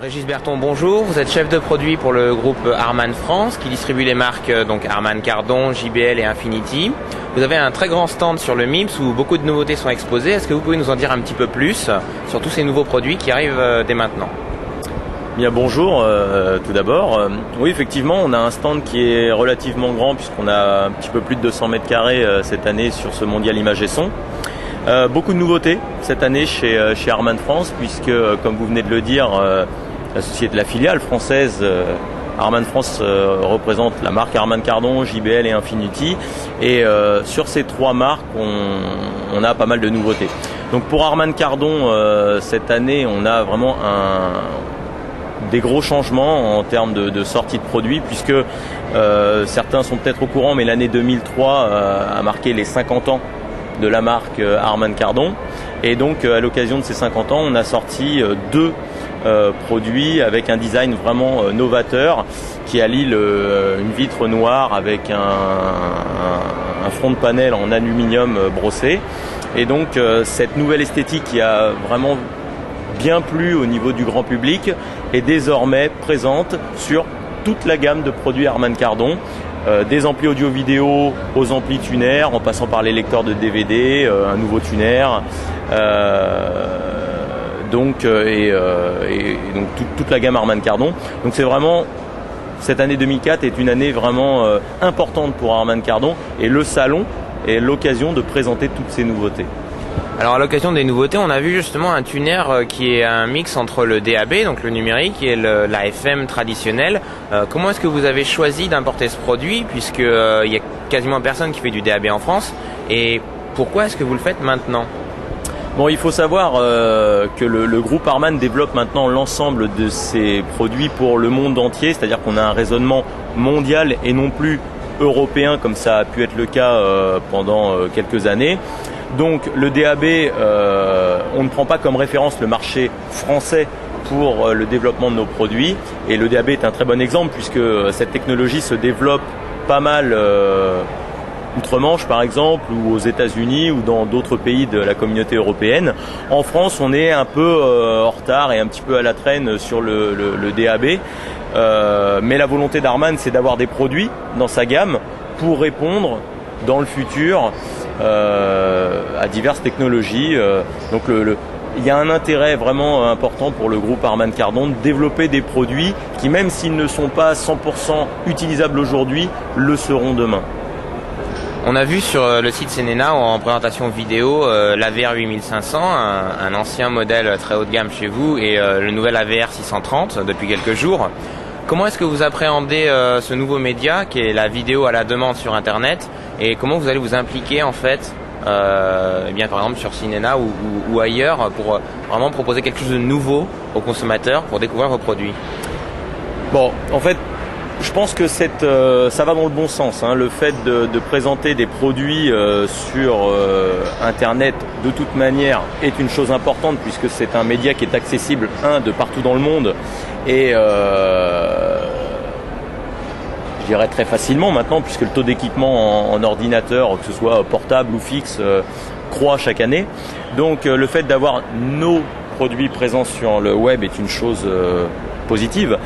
Régis Berton, bonjour. Vous êtes chef de produit pour le groupe Harman France qui distribue les marques donc Harman Kardon, JBL et Infinity. Vous avez un très grand stand sur le MIPS où beaucoup de nouveautés sont exposées. Est-ce que vous pouvez nous en dire un petit peu plus sur tous ces nouveaux produits qui arrivent dès maintenant? Bien, bonjour tout d'abord. Oui, effectivement, on a un stand qui est relativement grand puisqu'on a un petit peu plus de 200 mètres carrés cette année sur ce mondial image et son. Beaucoup de nouveautés cette année chez Harman France puisque, comme vous venez de le dire, la filiale française Harman France représente la marque Harman Kardon, JBL et Infinity. Et sur ces trois marques, on a pas mal de nouveautés. Donc pour Harman Kardon, cette année, on a vraiment des gros changements en termes de sortie de produits puisque certains sont peut-être au courant, mais l'année 2003 a marqué les 50 ans de la marque Harman Kardon. Et donc à l'occasion de ces 50 ans, on a sorti deux produits avec un design vraiment novateur qui allie une vitre noire avec un front de panel en aluminium brossé. Et donc cette nouvelle esthétique qui a vraiment bien plu au niveau du grand public est désormais présente sur toute la gamme de produits Harman Kardon, des amplis audio-vidéo aux amplis tuner, en passant par les lecteurs de DVD, un nouveau tuner, donc toute la gamme Harman Kardon. Donc c'est vraiment, cette année 2004 est une année vraiment importante pour Harman Kardon et le salon est l'occasion de présenter toutes ces nouveautés. Alors à l'occasion des nouveautés, on a vu justement un tuner qui est un mix entre le DAB, donc le numérique, et la FM traditionnelle. Comment est-ce que vous avez choisi d'importer ce produit puisque il y a quasiment personne qui fait du DAB en France, et pourquoi est-ce que vous le faites maintenant? Bon, il faut savoir que le groupe Harman développe maintenant l'ensemble de ses produits pour le monde entier, c'est-à-dire qu'on a un raisonnement mondial et non plus européen comme ça a pu être le cas pendant quelques années. Donc le DAB, on ne prend pas comme référence le marché français pour le développement de nos produits, et le DAB est un très bon exemple puisque cette technologie se développe pas mal outre-Manche par exemple, ou aux États-Unis ou dans d'autres pays de la communauté européenne. En France, on est un peu en retard et un petit peu à la traîne sur le DAB, mais la volonté d'Harman, c'est d'avoir des produits dans sa gamme pour répondre dans le futur à diverses technologies. Donc il y a un intérêt vraiment important pour le groupe Harman Kardon de développer des produits qui, même s'ils ne sont pas 100% utilisables aujourd'hui, le seront demain. On a vu sur le site Senena en présentation vidéo l'AVR 8500, un ancien modèle très haut de gamme chez vous, et le nouvel AVR 630 depuis quelques jours. Comment est-ce que vous appréhendez ce nouveau média qui est la vidéo à la demande sur Internet, et comment vous allez vous impliquer en fait bien par exemple sur Senena ou ailleurs pour vraiment proposer quelque chose de nouveau aux consommateurs pour découvrir vos produits? Bon, en fait, je pense que ça va dans le bon sens. Le fait de présenter des produits sur Internet de toute manière est une chose importante puisque c'est un média qui est accessible de partout dans le monde et je dirais très facilement maintenant puisque le taux d'équipement en ordinateur, que ce soit portable ou fixe, croît chaque année. Donc le fait d'avoir nos produits présents sur le web est une chose positive.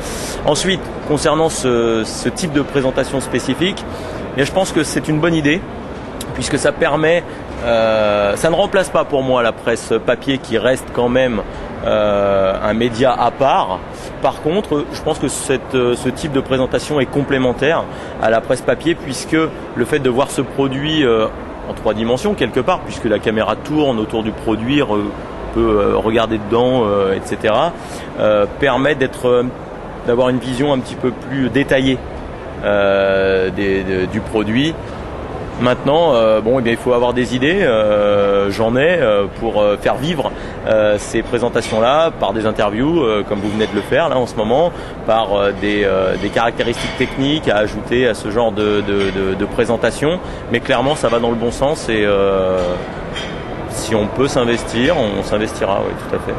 Ensuite, concernant ce type de présentation spécifique, je pense que c'est une bonne idée puisque ça permet, ça ne remplace pas pour moi la presse papier qui reste quand même un média à part. Par contre, je pense que ce type de présentation est complémentaire à la presse papier puisque le fait de voir ce produit en 3 dimensions quelque part, puisque la caméra tourne autour du produit, peut regarder dedans, etc., permet d'avoir une vision un petit peu plus détaillée du produit. Maintenant, il faut avoir des idées, j'en ai, pour faire vivre ces présentations-là par des interviews, comme vous venez de le faire là en ce moment, par des caractéristiques techniques à ajouter à ce genre de présentation. Mais clairement, ça va dans le bon sens et si on peut s'investir, on s'investira, oui, tout à fait.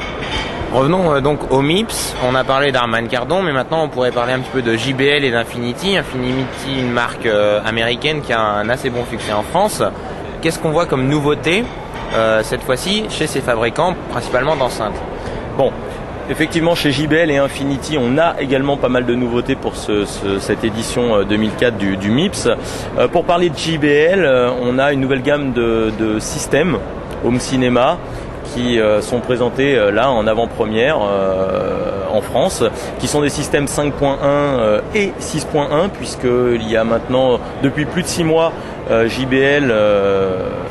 Revenons donc au MIPS. On a parlé d'Harman Kardon, mais maintenant on pourrait parler un petit peu de JBL et d'Infinity. Infinity, une marque américaine qui a un assez bon succès en France. Qu'est-ce qu'on voit comme nouveauté cette fois-ci chez ces fabricants, principalement d'enceintes? Bon, Effectivement, chez JBL et Infinity, on a également pas mal de nouveautés pour cette édition 2004 du MIPS. Pour parler de JBL, on a une nouvelle gamme de systèmes home cinéma qui sont présentés là en avant-première en France, qui sont des systèmes 5.1 et 6.1, puisqu'il y a maintenant, depuis plus de 6 mois, JBL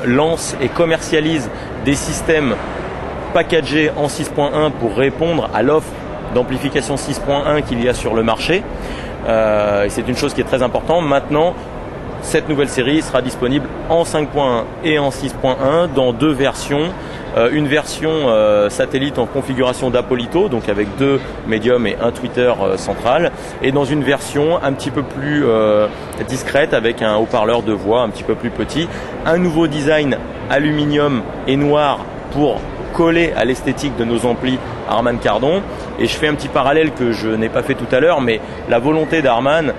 lance et commercialise des systèmes packagés en 6.1 pour répondre à l'offre d'amplification 6.1 qu'il y a sur le marché. Et c'est une chose qui est très importante. Maintenant, cette nouvelle série sera disponible en 5.1 et en 6.1 dans deux versions. Une version satellite en configuration d'Apolito, donc avec 2 médiums et un tweeter central, et dans une version un petit peu plus discrète avec un haut-parleur de voix un petit peu plus petit. Un nouveau design aluminium et noir pour coller à l'esthétique de nos amplis Harman Kardon. Et je fais un petit parallèle que je n'ai pas fait tout à l'heure, mais la volonté d'Harman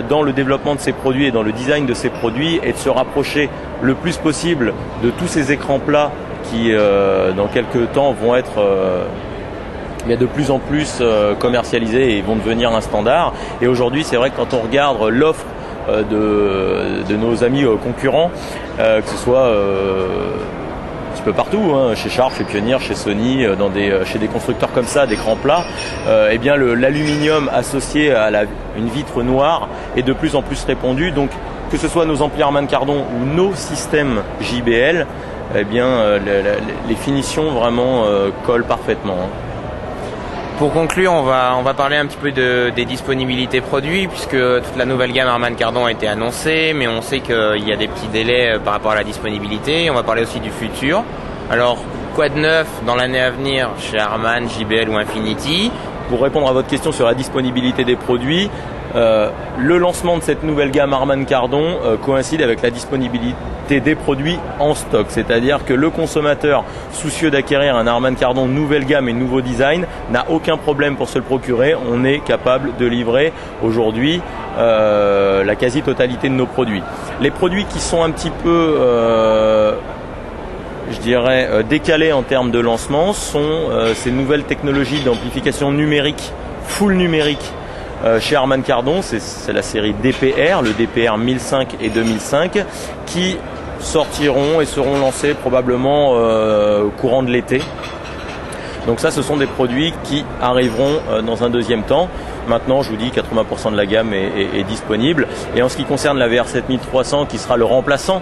dans le développement de ses produits et dans le design de ses produits est de se rapprocher le plus possible de tous ces écrans plats qui dans quelques temps vont être de plus en plus commercialisés et vont devenir un standard. Et aujourd'hui, c'est vrai que quand on regarde l'offre de nos amis concurrents, que ce soit un petit peu partout, hein, chez Sharp, chez Pioneer, chez Sony, chez des constructeurs comme ça, d'écrans plats, eh bien l'aluminium associé à une vitre noire est de plus en plus répandu. Donc que ce soit nos amplis Harman Kardon ou nos systèmes JBL, eh bien les finitions vraiment collent parfaitement. Pour conclure, on va parler un petit peu des disponibilités produits, puisque toute la nouvelle gamme Harman Kardon a été annoncée, mais on sait qu'il y a des petits délais par rapport à la disponibilité. On va parler aussi du futur. Alors, quoi de neuf dans l'année à venir chez Harman, JBL ou Infinity? Pour répondre à votre question sur la disponibilité des produits, le lancement de cette nouvelle gamme Harman Kardon coïncide avec la disponibilité des produits en stock. C'est-à-dire que le consommateur soucieux d'acquérir un Harman Kardon nouvelle gamme et nouveau design n'a aucun problème pour se le procurer. On est capable de livrer aujourd'hui la quasi-totalité de nos produits. Les produits qui sont un petit peu décalés en termes de lancement sont ces nouvelles technologies d'amplification numérique, full numérique chez Harman Kardon. C'est la série DPR, le DPR 1005 et 2005, qui sortiront et seront lancés probablement au courant de l'été. Donc ça, ce sont des produits qui arriveront dans un deuxième temps. Maintenant, je vous dis, 80% de la gamme est disponible. Et en ce qui concerne la VR 7300, qui sera le remplaçant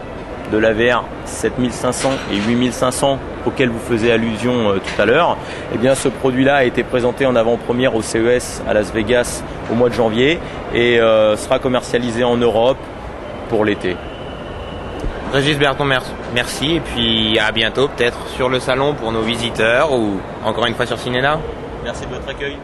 de la VR 7500 et 8500 auquel vous faisiez allusion tout à l'heure, eh bien ce produit-là a été présenté en avant-première au CES à Las Vegas au mois de janvier et sera commercialisé en Europe pour l'été. Régis Berton, merci, et puis à bientôt peut-être sur le salon pour nos visiteurs ou encore une fois sur Cinéna. Merci de votre accueil.